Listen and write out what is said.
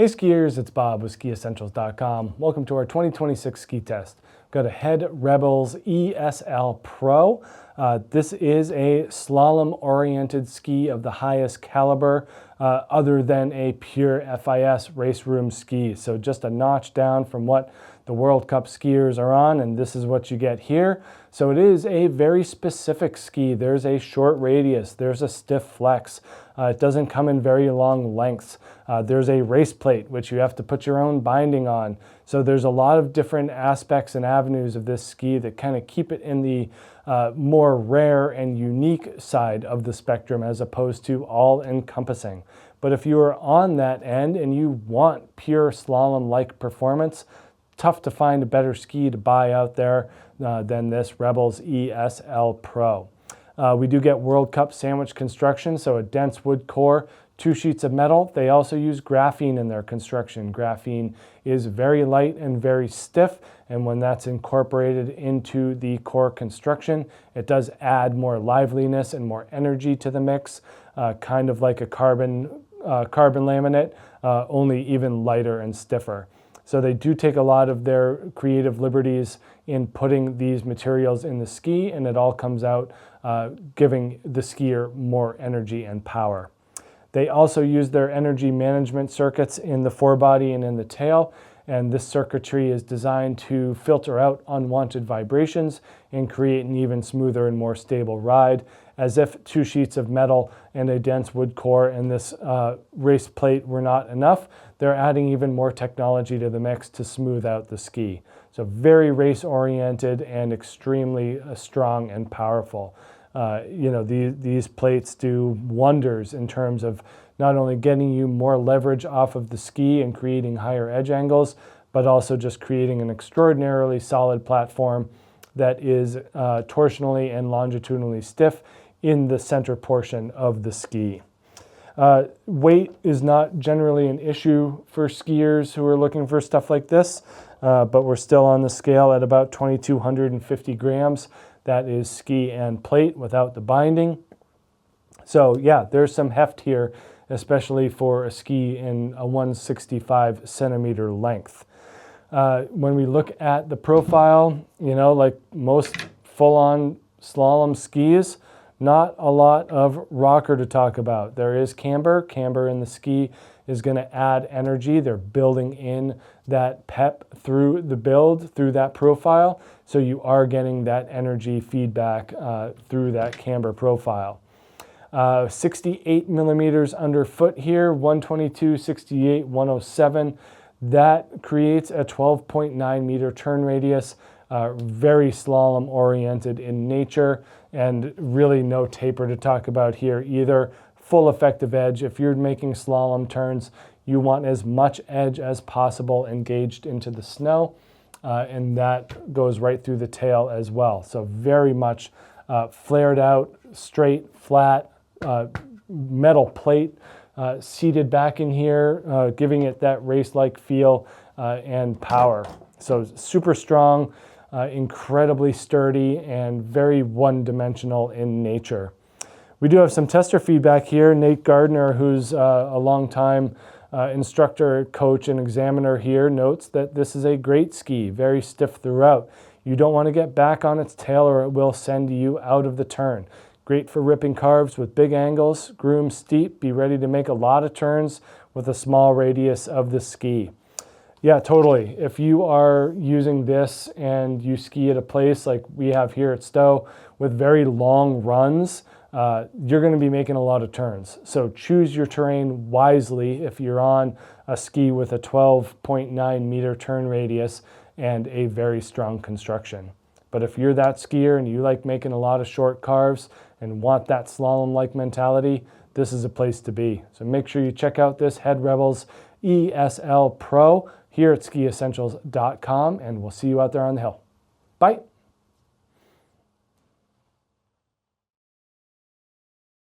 Hey skiers, it's Bob with SkiEssentials.com. Welcome to our 2026 ski test. Got a Head Rebels ESL Pro. This is a slalom-oriented ski of the highest caliber, other than a pure FIS race room ski. So just a notch down from what the World Cup skiers are on, and this is what you get here. So it is a very specific ski. There's a short radius, there's a stiff flex. It doesn't come in very long lengths. There's a race plate, which you have to put your own binding on. So there's a lot of different aspects and avenues of this ski that kind of keep it in the more rare and unique side of the spectrum as opposed to all-encompassing. But if you are on that end and you want pure slalom-like performance, tough to find a better ski to buy out there than this Rebels ESL Pro. We do get World Cup sandwich construction, so a dense wood core, 2 sheets of metal. They also use graphene in their construction. Graphene is very light and very stiff, and when that's incorporated into the core construction, it does add more liveliness and more energy to the mix, kind of like a carbon laminate, only even lighter and stiffer. So they do take a lot of their creative liberties in putting these materials in the ski, and it all comes out giving the skier more energy and power. They also use their energy management circuits in the forebody and in the tail, and this circuitry is designed to filter out unwanted vibrations and create an even smoother and more stable ride, as if 2 sheets of metal and a dense wood core and this race plate were not enough. They're adding even more technology to the mix to smooth out the ski. So very race-oriented and extremely strong and powerful. These plates do wonders in terms of not only getting you more leverage off of the ski and creating higher edge angles, but also just creating an extraordinarily solid platform that is torsionally and longitudinally stiff in the center portion of the ski. Weight is not generally an issue for skiers who are looking for stuff like this, but we're still on the scale at about 2,250 grams. That is ski and plate without the binding. So yeah, there's some heft here, especially for a ski in a 165 centimeter length. When we look at the profile, like most full-on slalom skis, not a lot of rocker to talk about. There is camber. Camber in the ski is going to add energy. They're building in that pep through the build, through that profile. So you are getting that energy feedback through that camber profile. 68 millimeters underfoot here, 122, 68, 107. That creates a 12.9 meter turn radius. Very slalom oriented in nature, and really no taper to talk about here either. Full effective edge. If you're making slalom turns, you want as much edge as possible engaged into the snow, and that goes right through the tail as well. So very much flared out, straight, flat, metal plate seated back in here, giving it that race-like feel and power. So super strong, incredibly sturdy, and very one-dimensional in nature. We do have some tester feedback here. Nate Gardner, who's a longtime instructor, coach, and examiner here, notes that this is a great ski, very stiff throughout. You don't want to get back on its tail or it will send you out of the turn. Great for ripping carves with big angles, groom steep, be ready to make a lot of turns with a small radius of the ski. Yeah, totally. If you are using this and you ski at a place like we have here at Stowe with very long runs, you're going to be making a lot of turns. So choose your terrain wisely if you're on a ski with a 12.9 meter turn radius and a very strong construction. But if you're that skier and you like making a lot of short carves and want that slalom-like mentality, this is a place to be. So make sure you check out this Head Rebels ESL Pro here at SkiEssentials.com, and we'll see you out there on the hill. Bye.